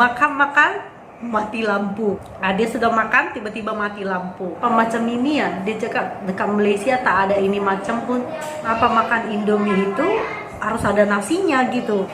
makan mati lampu. Dia sudah makan tiba-tiba mati lampu. Apa macam ini ya? Dia cakap dekat Malaysia tak ada ini macam pun. Apa makan Indomie itu harus ada nasinya gitu.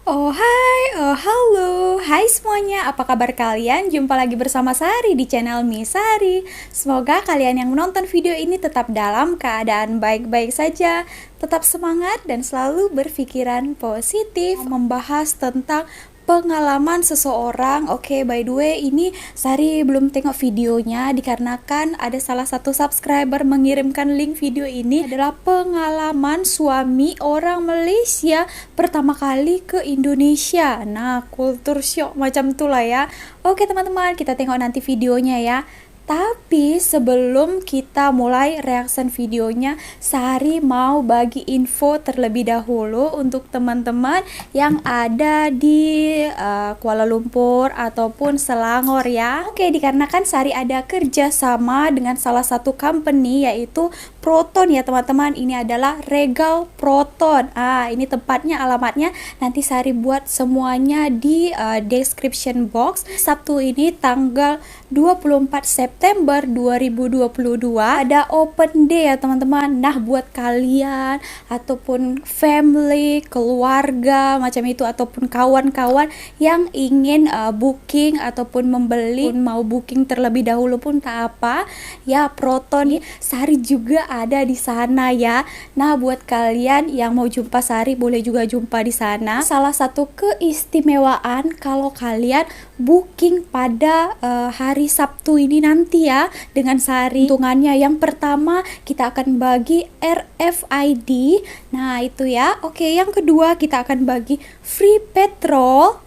Oh hai, oh halo, hai semuanya, apa kabar kalian? Jumpa lagi bersama Sari di channel Misari. Semoga kalian yang menonton video ini tetap dalam keadaan baik-baik saja, tetap semangat dan selalu berpikiran positif. Membahas tentang pengalaman seseorang. Oke, by the way, ini Sari belum tengok videonya dikarenakan ada salah satu subscriber mengirimkan link video ini. Adalah pengalaman suami orang Malaysia pertama kali ke Indonesia. Nah, kultur shock macam itulah ya. Oke teman-teman, kita tengok nanti videonya ya. Tapi sebelum kita mulai reaction videonya, Sari mau bagi info terlebih dahulu untuk teman-teman yang ada di Kuala Lumpur ataupun Selangor ya. Oke, dikarenakan Sari ada kerja sama dengan salah satu company yaitu Proton ya teman-teman. Ini adalah Regal Proton. Ini tempatnya, alamatnya nanti Sari buat semuanya di description box. Sabtu ini tanggal 24 September 2022 ada open day ya teman-teman. Nah, buat kalian ataupun family, keluarga macam itu ataupun kawan-kawan yang ingin booking ataupun membeli, mau booking terlebih dahulu pun tak apa ya, Proton Sari juga ada di sana ya. Nah, buat kalian yang mau jumpa Sari boleh juga jumpa di sana. Salah satu keistimewaan kalau kalian booking pada hari Sabtu ini nanti ya dengan Sari, hitungannya yang pertama kita akan bagi RFID. Nah itu ya. Oke, yang kedua kita akan bagi free petrol.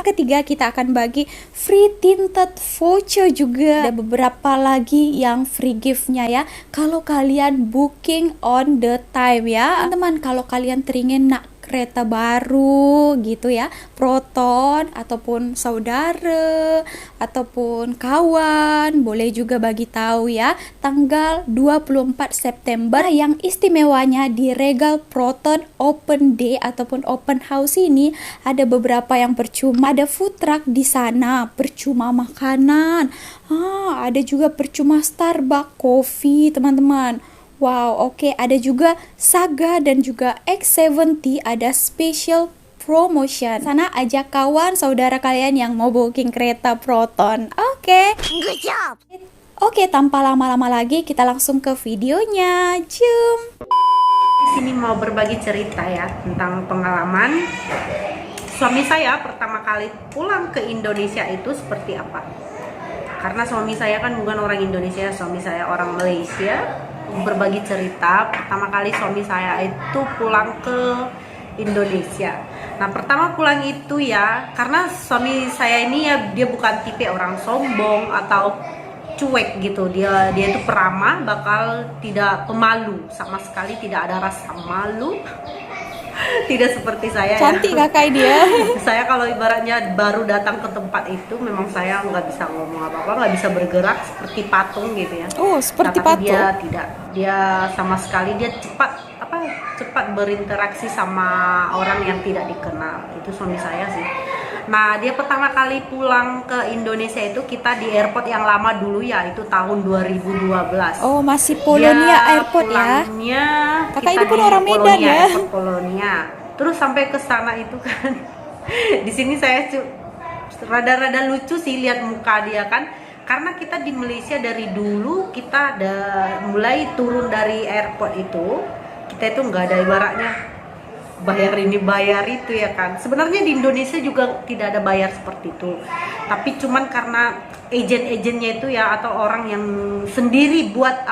Ketiga kita akan bagi free tinted voucher juga. Ada beberapa lagi yang free giftnya ya kalau kalian booking on the time ya teman-teman. Kalau kalian teringin nak kereta baru gitu ya, Proton ataupun saudara ataupun kawan boleh juga bagi tahu ya. Tanggal 24 September yang istimewanya di Regal Proton Open Day ataupun Open House ini ada beberapa yang percuma. Ada food truck di sana, percuma makanan. Ada juga percuma Starbucks coffee teman-teman. Wow, oke. Ada juga Saga dan juga X70 ada special promotion. Sana ajak kawan saudara kalian yang mau booking kereta Proton. Oke. Good job. Oke, tanpa lama-lama lagi kita langsung ke videonya. Jom. Di sini mau berbagi cerita ya tentang pengalaman suami saya pertama kali pulang ke Indonesia itu seperti apa. Karena suami saya kan bukan orang Indonesia, suami saya orang Malaysia. Berbagi cerita pertama kali suami saya itu pulang ke Indonesia. Nah, pertama pulang itu ya karena suami saya ini ya dia bukan tipe orang sombong atau cuek gitu. Dia itu peramah, bakal tidak pemalu, sama sekali tidak ada rasa malu. Tidak seperti saya. Cantik ya. kakak dia. Saya kalau ibaratnya baru datang ke tempat itu memang saya nggak bisa ngomong apa-apa, nggak bisa bergerak seperti patung gitu ya. Seperti tapi patung. Dia tidak, dia sama sekali dia cepat berinteraksi sama orang yang tidak dikenal. Itu suami saya sih. Nah, dia pertama kali pulang ke Indonesia itu kita di airport yang lama dulu ya, itu tahun 2012. Masih Polonia Airport ya. Kakak ini pun orang Medan ya. Airport Polonia. Terus sampai ke sana itu kan. Di sini saya rada-rada lucu sih lihat muka dia kan. Karena kita di Malaysia dari dulu kita mulai turun dari airport itu, kita itu nggak ada ibaratnya bayar ini bayar itu ya kan. Sebenarnya di Indonesia juga tidak ada bayar seperti itu, tapi cuman karena agen-agennya itu ya atau orang yang sendiri buat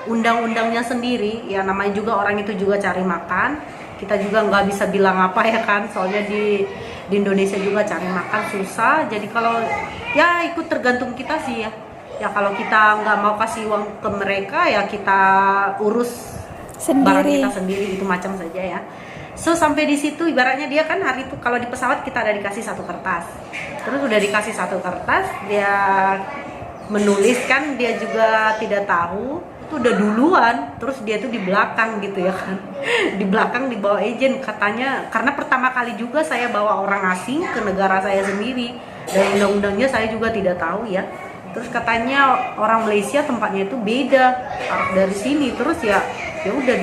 undang-undangnya sendiri ya, namanya juga orang itu juga cari makan. Kita juga nggak bisa bilang apa ya kan, soalnya di Indonesia juga cari makan susah. Jadi kalau ya ikut tergantung kita sih ya kalau kita nggak mau kasih uang ke mereka ya kita urus barang kita sendiri, itu macam saja ya. So sampai di situ ibaratnya dia kan hari itu kalau di pesawat kita ada dikasih satu kertas. Terus udah dikasih satu kertas, dia menulis kan dia juga tidak tahu. tuh udah duluan, terus dia tuh di belakang gitu ya kan. Di belakang dibawa agent katanya, karena pertama kali juga saya bawa orang asing ke negara saya sendiri dan undang-undangnya saya juga tidak tahu ya. Terus katanya orang Malaysia tempatnya itu beda dari sini, terus ya udah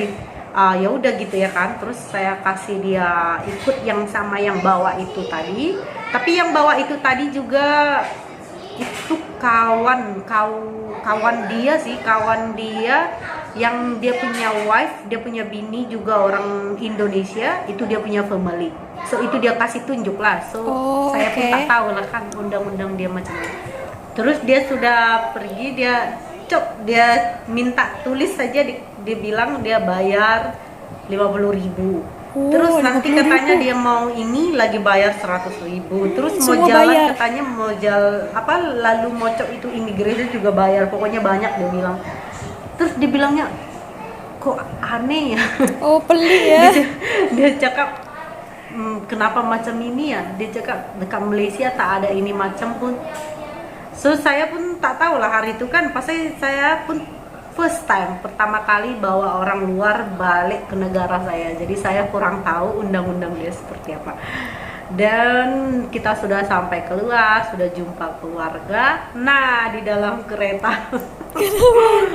ya udah gitu ya kan. Terus saya kasih dia ikut yang sama yang bawa itu tadi, tapi yang bawa itu tadi juga itu kawan dia yang dia punya wife, dia punya bini juga orang Indonesia, itu dia punya family, so itu dia kasih tunjuk lah. So saya pun tak tahu lah kan undang-undang dia macam mana. Terus dia sudah pergi, dia minta tulis saja, dia bilang dia bayar 50.000. Terus nanti katanya dia mau ini lagi bayar 100.000. Terus mau semua jalan bayar. katanya mau lalu mocok itu imigrasi juga bayar. Pokoknya banyak dia bilang. Terus dia bilangnya kok aneh ya. Oh, pelik ya. Dia cakap kenapa macam ini ya? Dia cakap dekat Malaysia tak ada ini macam pun. So saya pun tak tahu lah hari itu kan, pasti saya pun first time, pertama kali bawa orang luar balik ke negara saya, jadi saya kurang tahu undang-undang dia seperti apa. Dan kita sudah sampai keluar, sudah jumpa keluarga. Nah di dalam kereta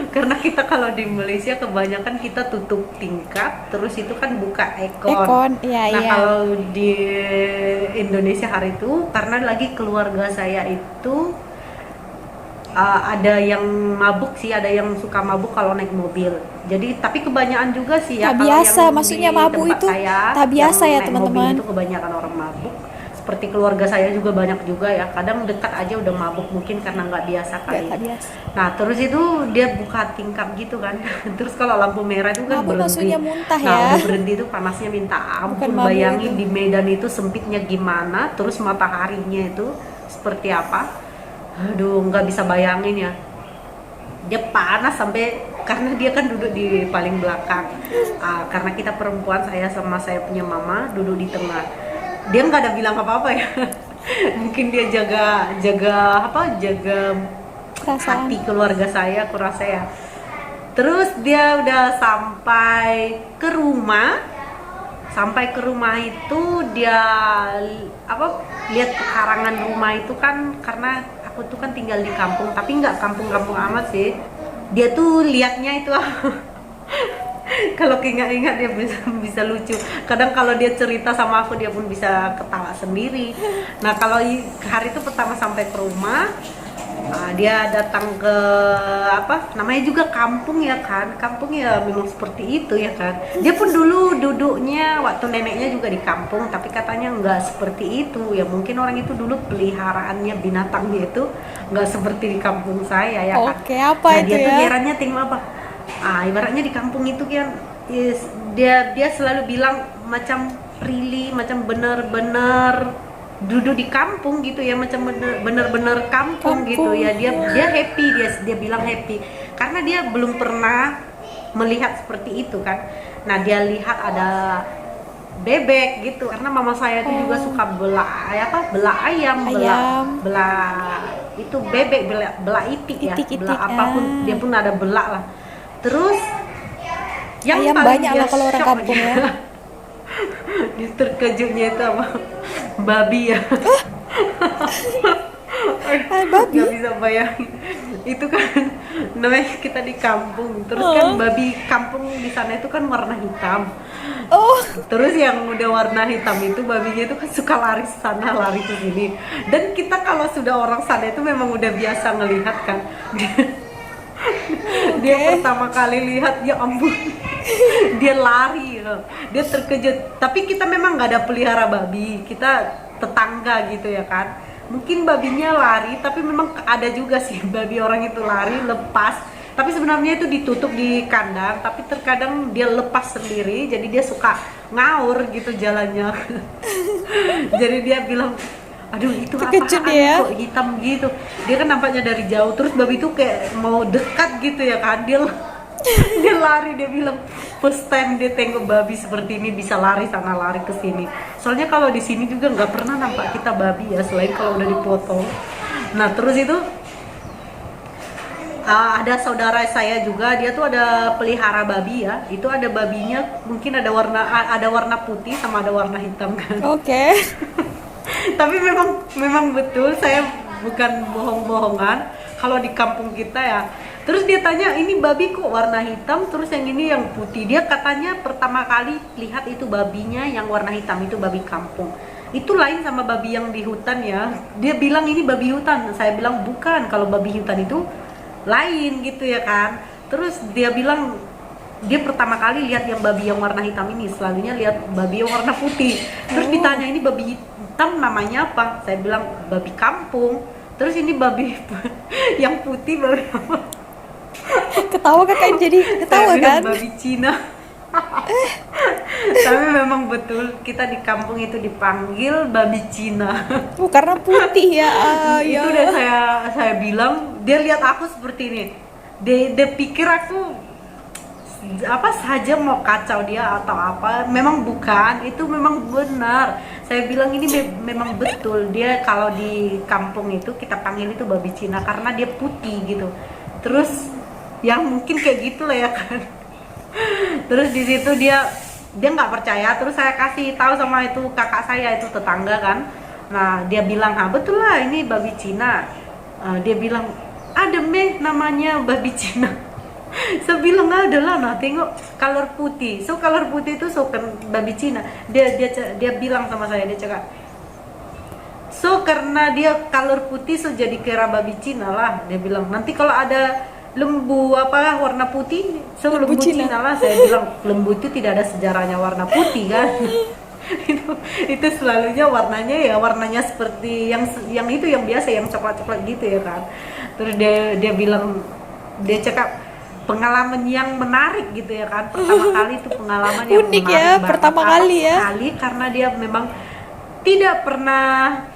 karena kita kalau di Malaysia kebanyakan kita tutup tingkap, terus itu kan buka ekon. Iya, Nah iya. kalau di Indonesia hari itu, karena lagi keluarga saya itu ada yang mabuk sih, ada yang suka mabuk kalau naik mobil. Jadi tapi kebanyakan juga sih ya Tak kalau biasa, yang maksudnya di mabuk tempat itu saya, tak biasa yang ya, naik teman-teman. mobil itu kebanyakan orang mabuk. Seperti keluarga saya juga banyak juga ya. Kadang dekat aja udah mabuk, mungkin karena nggak biasa kali. Tak biasa. Nah terus itu dia buka tingkap gitu kan. Terus kalau lampu merah itu kan Mabuk berhenti. maksudnya muntah Nah ya. udah berhenti itu panasnya minta ampun. Bukan mabuk Bayangin itu. di Medan itu sempitnya gimana, terus mataharinya itu seperti apa. Aduh nggak bisa bayangin ya. Dia panas sampai, karena dia kan duduk di paling belakang. Karena kita perempuan, saya sama saya punya mama duduk di tengah. Dia nggak ada bilang apa-apa ya. Mungkin dia jaga Perasaan. hati keluarga saya, kurasa ya. Terus dia udah sampai ke rumah. Sampai ke rumah itu dia lihat pekarangan rumah itu kan, karena aku tuh kan tinggal di kampung, tapi nggak kampung-kampung amat sih. Dia tuh liatnya itu kalau ingat-ingat dia bisa lucu. Kadang kalau dia cerita sama aku dia pun bisa ketawa sendiri. Nah kalau hari itu pertama sampai ke rumah, dia datang ke namanya juga kampung ya kan, kampung ya memang seperti itu ya kan. Dia pun dulu duduknya waktu neneknya juga di kampung, tapi katanya nggak seperti itu ya, mungkin orang itu dulu peliharaannya binatangnya itu nggak seperti di kampung saya ya kan. Oke, apa Nah itu dia tuh ya? herannya tengok apa, ibaratnya di kampung itu kan dia selalu bilang macam really macam bener-bener duduk di kampung gitu ya, macam bener-bener kampung gitu ya. Dia happy, dia bilang happy karena dia belum pernah melihat seperti itu kan. Nah dia lihat ada bebek gitu, karena mama saya itu juga suka bela ayam, bela itu bebek, bela itik ya, bela apapun dia pun ada bela lah. Terus yang ayam paling banyak dia lah kalau orang shock kampung ya. Dia terkejutnya itu apa? Babi ya. Babi? Gak bisa bayangin. Itu kan namanya kita di kampung, terus kan babi kampung di sana itu kan warna hitam. Terus yang udah warna hitam itu babinya itu kan suka lari sana lari ke sini. Dan kita kalau sudah orang sana itu memang udah biasa ngelihat kan. Dia pertama kali lihat, ya ampun, dia lari, dia terkejut. Tapi kita memang nggak ada pelihara babi, kita tetangga gitu ya kan. Mungkin babinya lari, tapi memang ada juga sih babi orang itu lari lepas. Tapi sebenarnya itu ditutup di kandang, tapi terkadang dia lepas sendiri, jadi dia suka ngaur gitu jalannya. Jadi dia bilang, aduh itu apaan ya? kok hitam gitu. Dia kan nampaknya dari jauh, terus babi itu kayak mau dekat gitu ya kan. Dia lari, dia bilang first time dia tengok babi seperti ini, bisa lari sana lari ke sini. Soalnya kalau di sini juga nggak pernah nampak kita babi ya, selain kalau udah dipotong. Nah terus itu Ada saudara saya juga, dia tuh ada pelihara babi ya. Itu ada babinya, mungkin ada warna putih sama ada warna hitam kan. Oke. Tapi memang betul, saya bukan bohong-bohongan. Kalau di kampung kita ya. Terus dia tanya, ini babi kok warna hitam, terus yang ini yang putih. Dia katanya pertama kali lihat itu babinya yang warna hitam, itu babi kampung. Itu lain sama babi yang di hutan ya. Dia bilang ini babi hutan. Saya bilang bukan, kalau babi hutan itu lain gitu ya kan. Terus dia bilang dia pertama kali lihat yang babi yang warna hitam ini, selalunya lihat babi yang warna putih. Terus ditanya ini babi hitam namanya apa? Saya bilang babi kampung. Terus ini babi yang putih babi apa? Ketawa kakak jadi ketawa Saya bilang kan? babi Cina. Tapi memang betul kita di kampung itu dipanggil babi Cina. Oh, karena putih ya. Itu udah saya bilang, dia lihat aku seperti ini. Dia pikir aku apa saja mau kacau dia atau apa. Memang bukan, itu memang benar. Saya bilang ini memang betul. Dia kalau di kampung itu kita panggil itu babi Cina karena dia putih gitu. Terus ya mungkin kayak gitulah ya kan. Terus di situ dia nggak percaya. Terus saya kasih tahu sama itu kakak saya, itu tetangga kan. Nah dia bilang, betul lah ini babi Cina. Dia bilang ada namanya babi Cina. Saya bilang ada lah, nah tengok color putih. So color putih itu babi Cina. Dia bilang sama saya, dia cakap, so karena dia color putih so jadi kira babi Cina lah. Dia bilang nanti kalau ada lembu apa warna putih, so lembu Cina lah. Saya bilang lembu itu tidak ada sejarahnya warna putih kan. itu selalunya warnanya seperti yang itu yang biasa, yang coklat-coklat gitu ya kan. Terus dia bilang, dia cakap pengalaman yang menarik gitu ya kan. Pertama kali itu pengalaman yang unik menarik ya, banget. pertama kali ya. Karena dia memang tidak pernah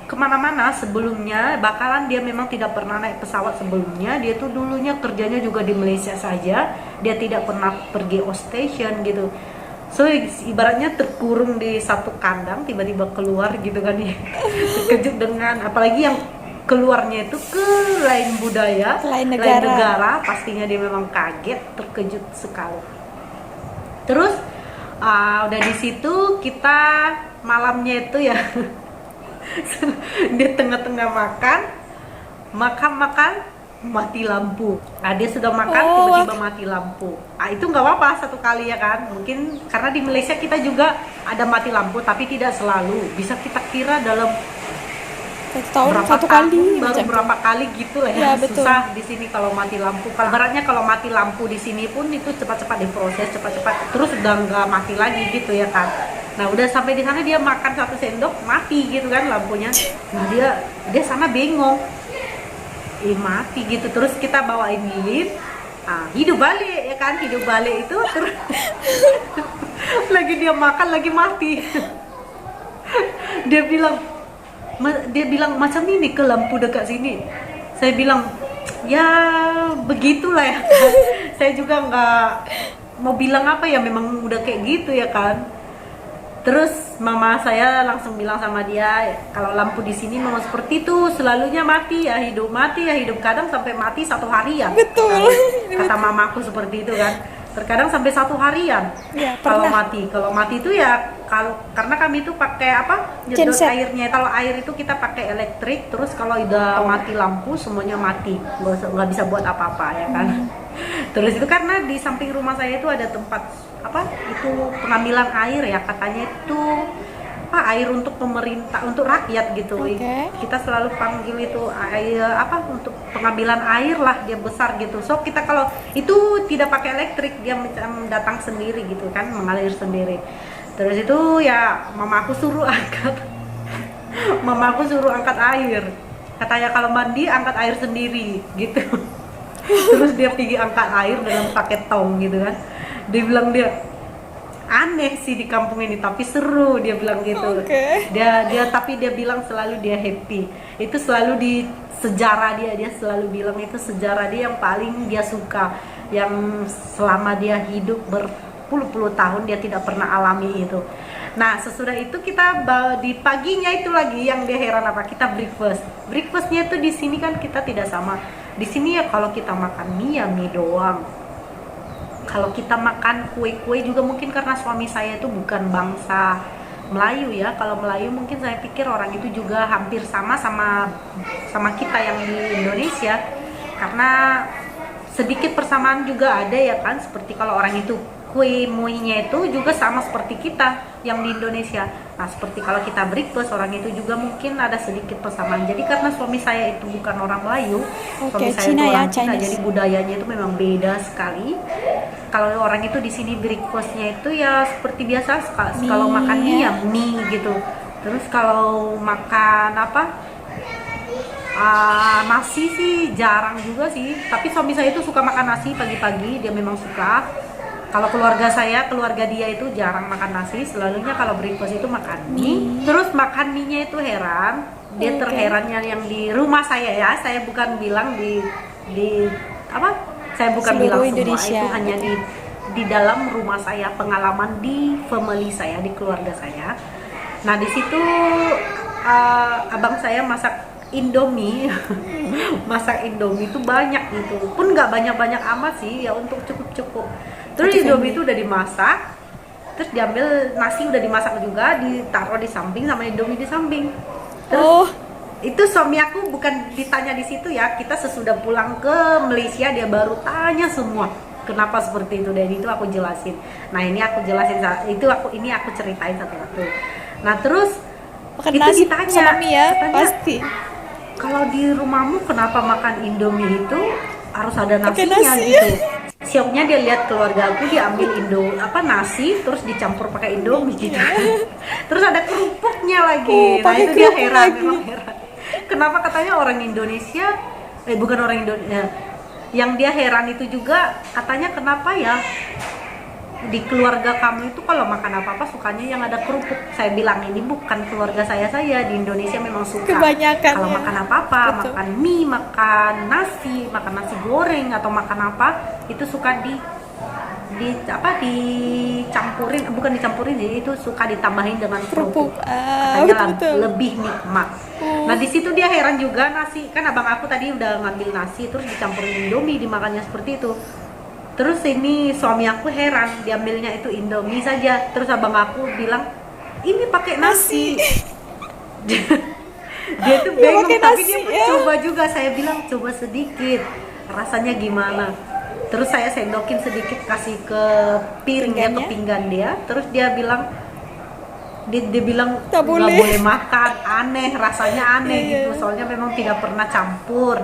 kemana-mana sebelumnya, bakalan dia memang tidak pernah naik pesawat sebelumnya. Dia tuh dulunya kerjanya juga di Malaysia saja, dia tidak pernah pergi outstation gitu. So ibaratnya terkurung di satu kandang, tiba-tiba keluar gitu kan. Terkejut dengan, apalagi yang keluarnya itu ke lain budaya, lain negara, pastinya dia memang kaget, terkejut sekali. Terus udah di situ kita malamnya itu ya di tengah-tengah makan mati lampu. Dia sudah makan tiba-tiba mati lampu. Itu nggak apa-apa satu kali ya kan. Mungkin karena di Malaysia kita juga ada mati lampu, tapi tidak selalu. Bisa kita kira dalam satu kali baru berapa kali gitu lah ya. Betul. Susah di sini kalau mati lampu. Kalau baratnya kalau mati lampu di sini pun itu cepat-cepat diproses, cepat-cepat terus udah nggak mati lagi gitu ya kan. Nah udah sampai di sana dia makan 1 sendok mati gitu kan lampunya. Nah dia sana bengong, mati gitu. Terus kita bawain lilin, hidup balik ya kan. Hidup balik itu terus lagi dia makan lagi mati. Dia bilang macam ini ke lampu dekat sini. Saya bilang ya begitulah ya. Saya juga nggak mau bilang apa ya, memang udah kayak gitu ya kan. Terus mama saya langsung bilang sama dia, kalau lampu di sini memang seperti itu, selalunya mati ya hidup, kadang sampai mati 1 harian. Betul. Kata mamaku seperti itu kan. Terkadang sampai 1 harian ya, kalau mati itu ya karena kami itu pakai apa, nyedot airnya. Kalau air itu kita pakai elektrik. Terus kalau udah mati lampu semuanya mati, nggak bisa buat apa-apa ya kan. Terus itu karena di samping rumah saya itu ada tempat apa itu pengambilan air ya, katanya itu air untuk pemerintah, untuk rakyat gitu. Kita selalu panggil itu air apa, untuk pengambilan air lah, dia besar gitu. So kita kalau itu tidak pakai elektrik, dia datang sendiri gitu kan, mengalir sendiri. Terus itu ya mamaku suruh angkat air. Katanya kalau mandi angkat air sendiri gitu. Terus dia pergi angkat air dengan pakai tong gitu kan. Dia bilang dia aneh sih di kampung ini, tapi seru, dia bilang gitu. Tapi dia bilang selalu dia happy. Itu selalu di sejarah dia selalu bilang itu sejarah dia yang paling dia suka, yang selama dia hidup berpuluh-puluh tahun dia tidak pernah alami itu. Nah sesudah itu kita di paginya itu lagi yang dia heran apa, kita breakfastnya itu di sini kan kita tidak sama. Di sini ya kalau kita makan mie ya mie doang. Kalau kita makan kue-kue juga mungkin karena suami saya itu bukan bangsa Melayu ya. Kalau Melayu mungkin saya pikir orang itu juga hampir sama kita yang di Indonesia. Karena sedikit persamaan juga ada ya kan, seperti kalau orang itu kue muinya itu juga sama seperti kita yang di Indonesia. Nah seperti kalau kita breakfast, orang itu juga mungkin ada sedikit persamaan. Jadi karena suami saya itu bukan orang Melayu, suami saya Cina itu orang ya, Cina, Chinese. jadi budayanya itu memang beda sekali. Kalau orang itu di sini breakfastnya itu ya seperti biasa, kalau makan mie ya mie gitu. Terus kalau makan apa? Nasi sih jarang juga sih, tapi suami saya itu suka makan nasi pagi-pagi, dia memang suka. Kalau keluarga dia itu jarang makan nasi, selalunya kalau breakfast itu makan mie. Terus makan mie-nya itu heran, dia terherannya yang di rumah saya ya, saya bukan bilang di apa? Saya bukan Seluruh bilang Indonesia. semua, itu hanya di dalam rumah saya, pengalaman di family saya, di keluarga saya. Nah di situ abang saya masak Indomie. Masak Indomie itu banyak gitu, pun nggak banyak-banyak amat sih ya, untuk cukup-cukup. Terus Indomie itu udah dimasak, terus diambil nasi udah dimasak juga, ditaruh di samping sama Indomie di samping. Terus itu suami aku bukan ditanya di situ ya, kita sesudah pulang ke Malaysia dia baru tanya semua kenapa seperti itu, dan itu aku jelasin. Nah ini aku jelasin, ini aku ceritain satu-satu. Nah terus Makan itu nasi ditanya sama mie ya, katanya, pasti. kalau di rumahmu kenapa makan Indomie itu harus ada Pakai nasinya nasi. gitu. Sioknya dia lihat keluarga aku, dia ambil nasi terus dicampur pakai Indomie gitu. Terus ada kerupuknya lagi. Nah pakai itu dia kerupuk heran, lagi. memang heran. Kenapa katanya orang Indonesia, bukan orang Indonesia, yang dia heran itu juga katanya kenapa ya di keluarga kamu itu kalau makan apa-apa sukanya yang ada kerupuk. Saya bilang ini bukan keluarga saya di Indonesia memang suka. Kebanyakan Kalau ya. makan apa-apa, Betul. makan mie, makan nasi goreng atau makan apa, itu suka dicampurin, bukan dicampurin, jadi itu suka ditambahin dengan kerupuk. Katanya betul. lebih nikmat. Nah di situ dia heran juga, nasi kan abang aku tadi udah ngambil nasi terus dicampurin Indomie, dimakannya seperti itu. Terus ini suami aku heran, diambilnya itu Indomie saja. Terus abang aku bilang, ini pakai nasi. Dia tuh bingung, pakai tapi nasi, dia ya. mencoba juga. Saya bilang coba sedikit, rasanya gimana. Terus saya sendokin sedikit, kasih ke piringnya, ke pinggan dia. Terus dia bilang, dia bilang Tak nggak boleh. boleh makan, aneh, rasanya aneh gitu. Soalnya memang tidak pernah campur.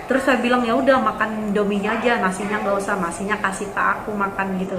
Terus saya bilang ya udah makan Indominya aja, nasinya nggak usah, nasinya kasih ke aku makan gitu.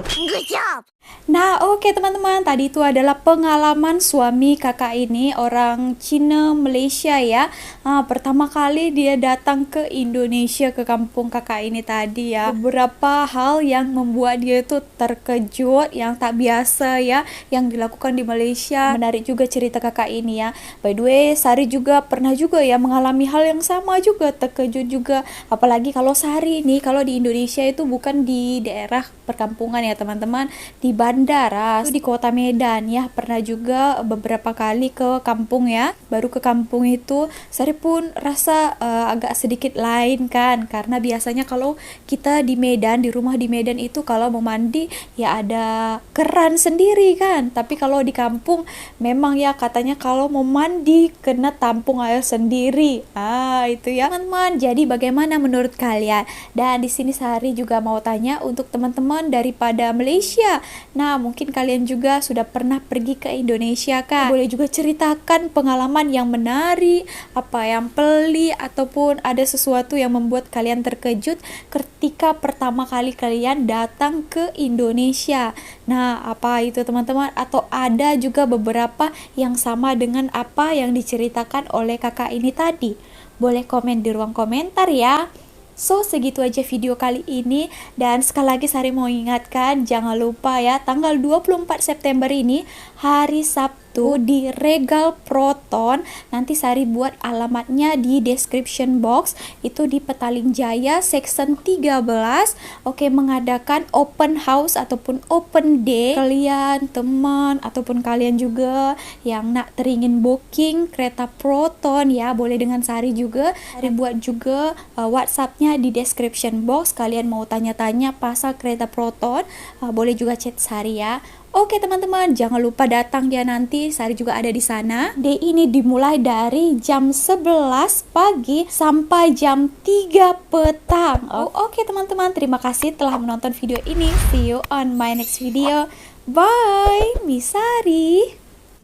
Nah, oke teman-teman, tadi itu adalah pengalaman suami kakak ini, orang Cina Malaysia ya. Pertama kali dia datang ke Indonesia, ke kampung kakak ini tadi ya. Beberapa hal yang membuat dia itu terkejut, yang tak biasa ya, yang dilakukan di Malaysia. Menarik juga cerita kakak ini ya. By the way, Sari juga pernah juga ya mengalami hal yang sama juga, terkejut juga. Apalagi kalau Sari ini, kalau di Indonesia itu bukan di daerah perkampungan ya teman-teman, di bandara, itu di kota Medan ya. Pernah juga beberapa kali ke kampung ya. Baru ke kampung itu Sari pun rasa agak sedikit lain kan, karena biasanya kalau kita di Medan, di rumah di Medan itu kalau mau mandi ya ada keran sendiri kan. Tapi kalau di kampung memang ya katanya kalau mau mandi kena tampung air sendiri. Itu ya teman-teman. Jadi bagaimana menurut kalian? Dan di sini Sari juga mau tanya untuk teman-teman daripada Malaysia. Nah, mungkin kalian juga sudah pernah pergi ke Indonesia kan? Boleh juga ceritakan pengalaman yang menarik, apa yang pelik, ataupun ada sesuatu yang membuat kalian terkejut ketika pertama kali kalian datang ke Indonesia. Nah, apa itu teman-teman? Atau ada juga beberapa yang sama dengan apa yang diceritakan oleh kakak ini tadi? Boleh komen di ruang komentar ya. So, segitu aja video kali ini, dan sekali lagi Sari mau ingatkan, jangan lupa ya, tanggal 24 September ini, hari Sabtu itu di Regal Proton. Nanti Sari buat alamatnya di description box. Itu di Petaling Jaya section 13. Oke, mengadakan open house ataupun open day. Kalian teman ataupun kalian juga yang nak teringin booking kereta Proton ya, boleh dengan Sari juga. Sari buat juga WhatsAppnya di description box. Kalian mau tanya-tanya pasal kereta Proton, boleh juga chat Sari ya. Oke teman-teman, jangan lupa datang ya nanti. Sari juga ada di sana. Day ini dimulai dari jam 11 pagi sampai jam 3 petang. Oke teman-teman, terima kasih telah menonton video ini. See you on my next video. Bye, Miss Sari.